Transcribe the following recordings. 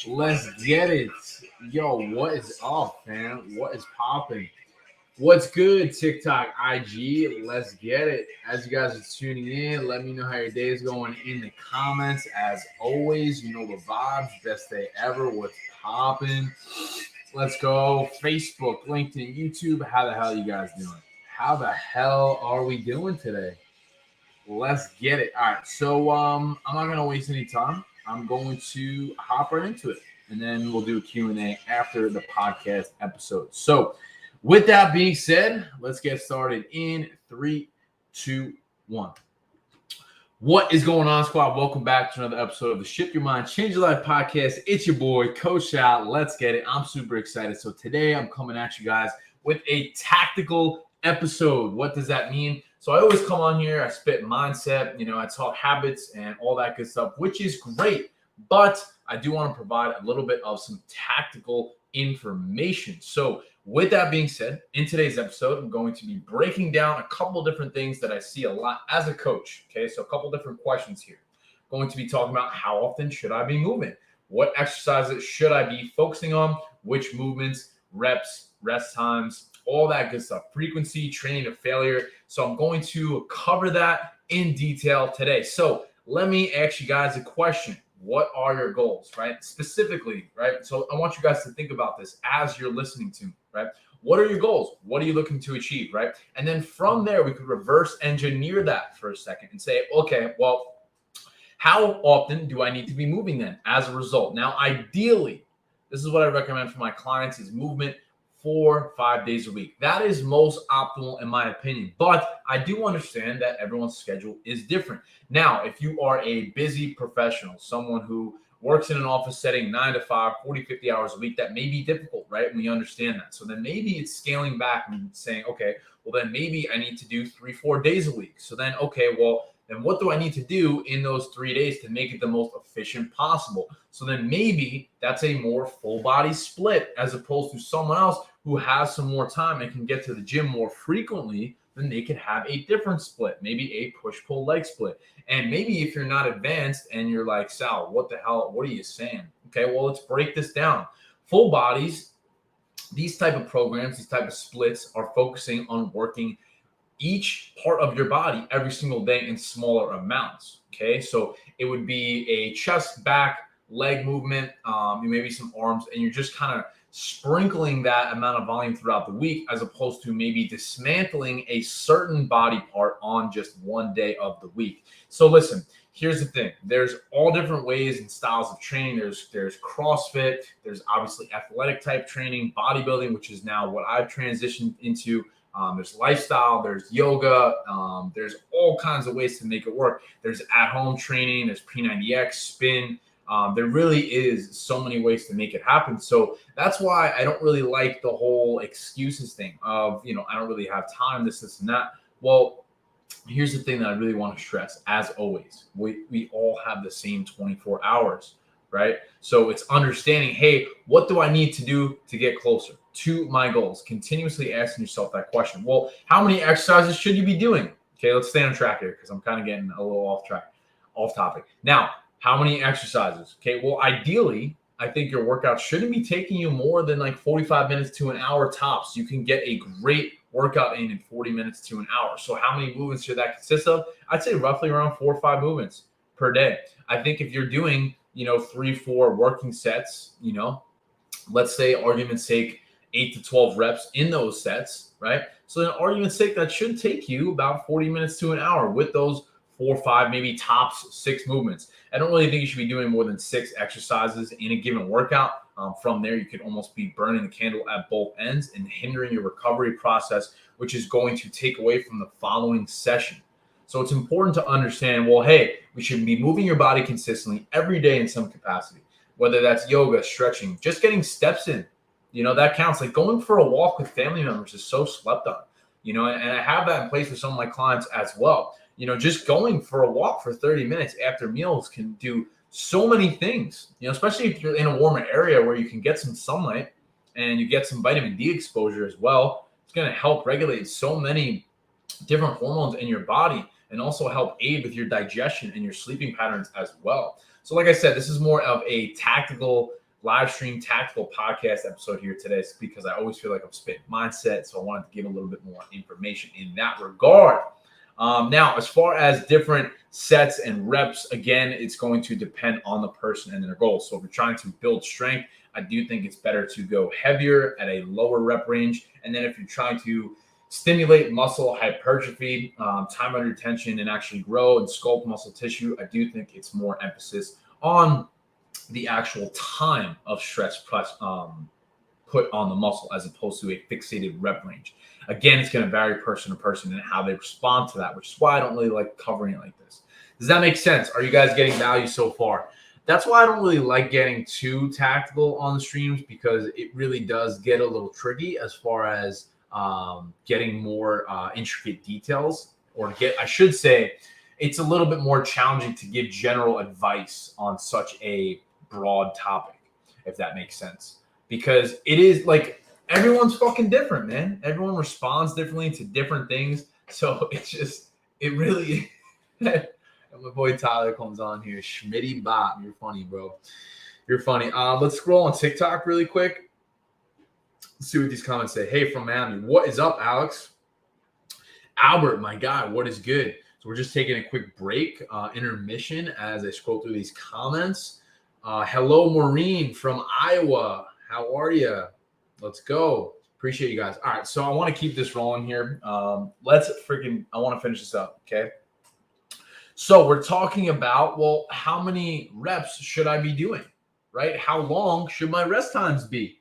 Let's get it. Yo, what is up, fam? What is popping? What's good, TikTok, IG? Let's get it. As you guys are tuning in, let me know how your day is going in the comments. As always, you know the vibes. Best day ever. What's popping? Let's go. Facebook, LinkedIn, YouTube. How the hell are you guys doing? How the hell are we doing today? Let's get it. All right. So I'm not gonna waste any time. I'm going to hop right into it, and then we'll do a Q&A after the podcast episode. So, with that being said, let's get started in 3, 2, 1. What is going on, squad? Welcome back to another episode of the Shift Your Mind, Change Your Life podcast. It's your boy, Coach Al. Let's get it. I'm super excited. So today I'm coming at you guys with a tactical episode. What does that mean? So I always come on here, I spit mindset, I talk habits and all that good stuff, which is great. But I do want to provide a little bit of some tactical information. So with that being said, in today's episode, I'm going to be breaking down a couple different things that I see a lot as a coach. Okay, so a couple different questions here. Going to be talking about how often should I be moving? What exercises should I be focusing on? Which movements, reps, rest times, all that good stuff. Frequency, training to failure. So I'm going to cover that in detail today. So let me ask you guys a question. What are your goals, right? Specifically, right? So I want you guys to think about this as you're listening to me, right? What are your goals? What are you looking to achieve, right? And then from there, we could reverse engineer that for a second and say, okay, well, how often do I need to be moving then as a result? Now, ideally, this is what I recommend for my clients is movement 4-5 days a week. That is most optimal in my opinion, but I do understand that everyone's schedule is different. Now, if you are a busy professional, someone who works in an office setting 9 to 5, 40, 50 hours a week, that may be difficult, right? We understand that. So then maybe it's scaling back and saying, okay, well then maybe I need to do 3-4 days a week. So then, okay, well, then what do I need to do in those 3 days to make it the most efficient possible? So then maybe that's a more full body split as opposed to someone else who has some more time and can get to the gym more frequently. Then they could have a different split, maybe a push-pull leg split. And maybe if you're not advanced and you're like, Sal, what the hell? What are you saying? Okay, well, let's break this down. Full bodies, these type of programs, these type of splits are focusing on working each part of your body every single day in smaller amounts. Okay, so it would be a chest, back, leg movement, maybe some arms, and you're just kind of sprinkling that amount of volume throughout the week as opposed to maybe dismantling a certain body part on just one day of the week. So listen, here's the thing. There's all different ways and styles of training. There's CrossFit. There's obviously athletic type training, bodybuilding, which is now what I've transitioned into. There's lifestyle, there's yoga, there's all kinds of ways to make it work. There's at-home training, there's P90X, spin. There really is so many ways to make it happen. So that's why I don't really like the whole excuses thing of, I don't really have time, this, and that. Well, here's the thing that I really want to stress. As always, we all have the same 24 hours, right? So it's understanding, hey, what do I need to do to get closer to my goals? Continuously asking yourself that question. Well, how many exercises should you be doing? Okay, let's stay on track here because I'm kind of getting a little off topic. Now, how many exercises? Okay, well, ideally, I think your workout shouldn't be taking you more than like 45 minutes to an hour tops. You can get a great workout in 40 minutes to an hour. So how many movements should that consist of? I'd say roughly around 4 or 5 movements per day. I think if you're doing, 3-4 working sets, let's say argument's sake, 8 to 12 reps in those sets, right? So then argument's sake, that should take you about 40 minutes to an hour with those 4 or 5, maybe tops 6 movements. I don't really think you should be doing more than 6 exercises in a given workout. From there, you could almost be burning the candle at both ends and hindering your recovery process, which is going to take away from the following session. So it's important to understand, well, hey, we should be moving your body consistently every day in some capacity, whether that's yoga, stretching, just getting steps in. That counts. Like going for a walk with family members is so slept on, and I have that in place with some of my clients as well. Just going for a walk for 30 minutes after meals can do so many things, especially if you're in a warmer area where you can get some sunlight and you get some vitamin D exposure as well. It's going to help regulate so many different hormones in your body. and also help aid with your digestion and your sleeping patterns as well. So like I said, this is more of a tactical live stream, tactical podcast episode here today because I always feel like I'm spitting mindset. So I wanted to give a little bit more information in that regard. Now, as far as different sets and reps, again, it's going to depend on the person and their goals. So if you're trying to build strength, I do think it's better to go heavier at a lower rep range. And then if you're trying to stimulate muscle hypertrophy, time under tension, and actually grow and sculpt muscle tissue, I do think it's more emphasis on the actual time of stress plus put on the muscle as opposed to a fixated rep range. Again, it's going to vary person to person and how they respond to that, which is why I don't really like covering it like this. Does that make sense? Are you guys getting value so far? That's why I don't really like getting too tactical on the streams because it really does get a little tricky as far as getting more intricate details, or I should say, it's a little bit more challenging to give general advice on such a broad topic, if that makes sense. Because it is like everyone's fucking different, man. Everyone responds differently to different things. So it really. And my boy Tyler comes on here. Schmitty Bop. You're funny, bro. You're funny. Let's scroll on TikTok really quick. Let's see what these comments say. Hey, from Miami. What is up, Alex? Albert, my guy, what is good? So we're just taking a quick break, intermission as I scroll through these comments. Hello, Maureen from Iowa. How are you? Let's go. Appreciate you guys. All right, so I want to keep this rolling here. I want to finish this up, okay? So we're talking about, well, how many reps should I be doing, right? How long should my rest times be?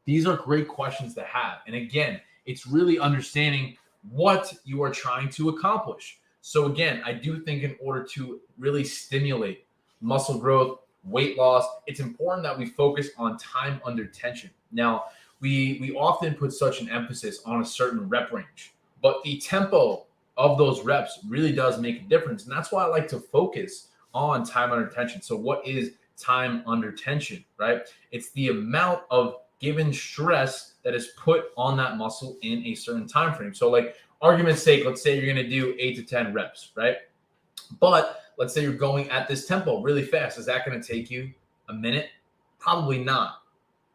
These are great questions to have. And again, it's really understanding what you are trying to accomplish. So again, I do think in order to really stimulate muscle growth, weight loss, it's important that we focus on time under tension. Now, we often put such an emphasis on a certain rep range, but the tempo of those reps really does make a difference. And that's why I like to focus on time under tension. So what is time under tension, right? It's the amount of given stress that is put on that muscle in a certain time frame. So like argument's sake, let's say you're going to do 8 to 10 reps, right? But let's say you're going at this tempo really fast. Is that going to take you a minute? Probably not,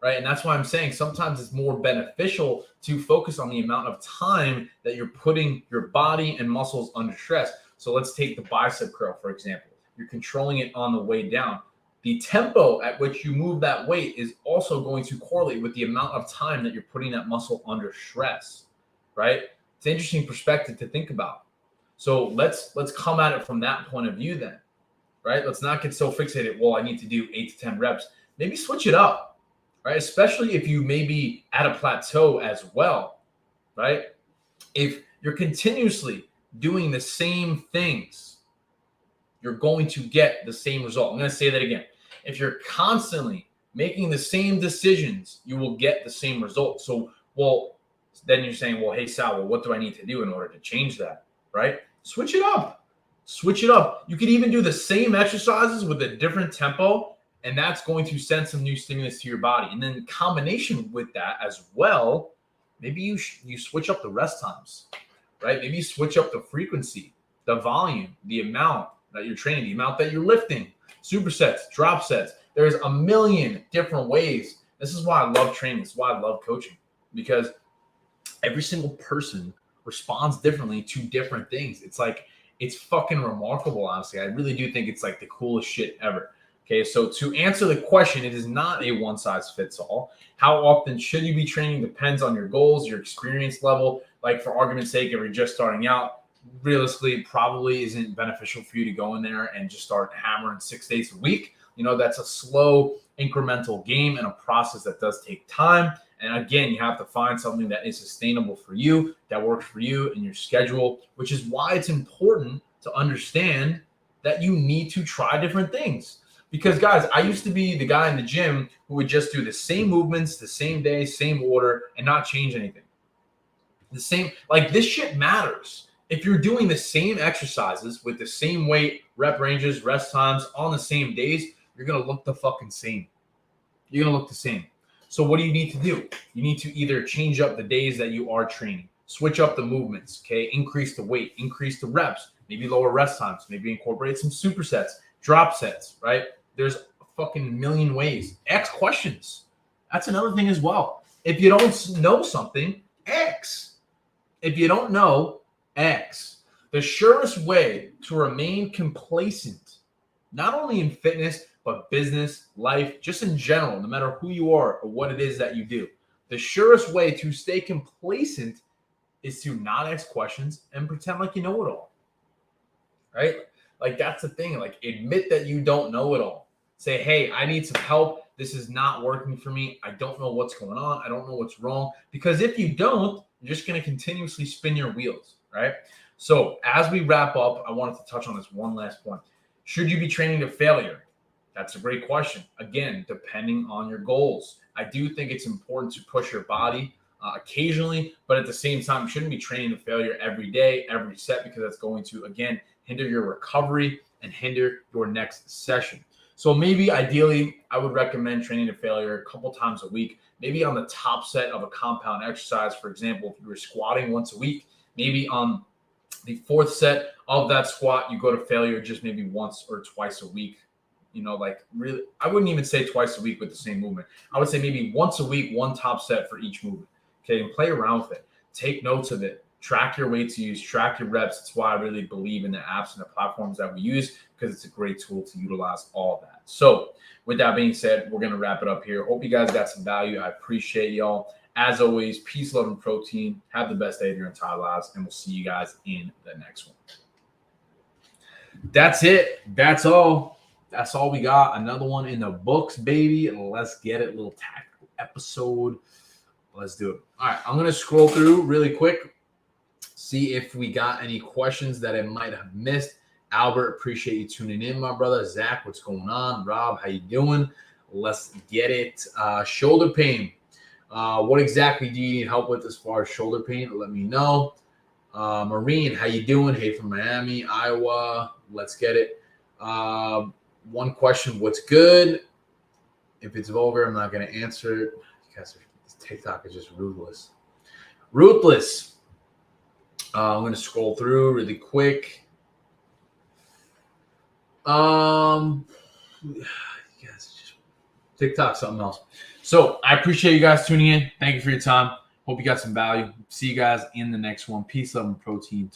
right? And that's why I'm saying sometimes it's more beneficial to focus on the amount of time that you're putting your body and muscles under stress. So let's take the bicep curl, for example. You're controlling it on the way down. The tempo at which you move that weight is also going to correlate with the amount of time that you're putting that muscle under stress, right? It's an interesting perspective to think about. So let's come at it from that point of view then, right? Let's not get so fixated, well, I need to do 8 to 10 reps. Maybe switch it up, right? Especially if you may be at a plateau as well, right? If you're continuously doing the same things, you're going to get the same result. I'm going to say that again. If you're constantly making the same decisions, you will get the same result. So, then you're saying, well, hey, Sal, what do I need to do in order to change that, right? Switch it up. Switch it up. You could even do the same exercises with a different tempo, and that's going to send some new stimulus to your body. And then in combination with that as well, maybe you switch up the rest times, right? Maybe you switch up the frequency, the volume, the amount that you're training, the amount that you're lifting, supersets, drop sets. There's a million different ways. This is why I love training. This is why I love coaching, because every single person responds differently to different things. It's fucking remarkable, honestly. I really do think it's like the coolest shit ever. Okay, so to answer the question, it is not a one-size-fits-all. How often should you be training depends on your goals, your experience level. Like for argument's sake, if you're just starting out, realistically, it probably isn't beneficial for you to go in there and just start hammering 6 days a week. That's a slow, incremental game and a process that does take time. And again, you have to find something that is sustainable for you, that works for you and your schedule, which is why it's important to understand that you need to try different things. Because, guys, I used to be the guy in the gym who would just do the same movements, the same day, same order, and not change anything. This shit matters. If you're doing the same exercises with the same weight, rep ranges, rest times on the same days, you're going to look the fucking same. You're going to look the same. So what do you need to do? You need to either change up the days that you are training. Switch up the movements, okay? Increase the weight, increase the reps, maybe lower rest times, maybe incorporate some supersets, drop sets, right? There's a fucking million ways. Ask questions. That's another thing as well. If you don't know something, ask. If you don't know, ask. The surest way to remain complacent, not only in fitness, but business, life, just in general, no matter who you are or what it is that you do, the surest way to stay complacent is to not ask questions and pretend like you know it all, right? Like, that's the thing. Like, admit that you don't know it all. Say, hey, I need some help. This is not working for me. I don't know what's going on. I don't know what's wrong. Because if you don't, you're just going to continuously spin your wheels, right? So as we wrap up, I wanted to touch on this one last point. Should you be training to failure? That's a great question. Again, depending on your goals. I do think it's important to push your body occasionally, but at the same time, you shouldn't be training to failure every day, every set, because that's going to, again, hinder your recovery and hinder your next session. So maybe ideally, I would recommend training to failure a couple times a week, maybe on the top set of a compound exercise. For example, if you were squatting once a week, maybe on the fourth set of that squat, you go to failure just maybe once or twice a week. You know, like, really, I wouldn't even say twice a week with the same movement. I would say maybe once a week, one top set for each movement. Okay, and play around with it. Take notes of it. Track your weights used, track your reps. That's why I really believe in the apps and the platforms that we use, because it's a great tool to utilize all of that. So with that being said, we're going to wrap it up here. Hope you guys got some value. I appreciate y'all. As always, peace, love, and protein. Have the best day of your entire lives, and we'll see you guys in the next one. That's it. That's all. That's all we got. Another one in the books, baby. Let's get it. Little tactical episode. Let's do it. All right. I'm going to scroll through really quick, see if we got any questions that I might have missed. Albert, appreciate you tuning in, my brother. Zach, what's going on? Rob, how you doing? Let's get it. Shoulder pain. What exactly do you need help with as far as shoulder pain? Let me know. Marine, how you doing? Hey, from Miami, Iowa. Let's get it. One question, what's good? If it's vulgar, I'm not going to answer it. Because TikTok is just ruthless. Ruthless. I'm going to scroll through really quick. Yes, just TikTok, something else. So I appreciate you guys tuning in. Thank you for your time. Hope you got some value. See you guys in the next one. Peace, love, and protein.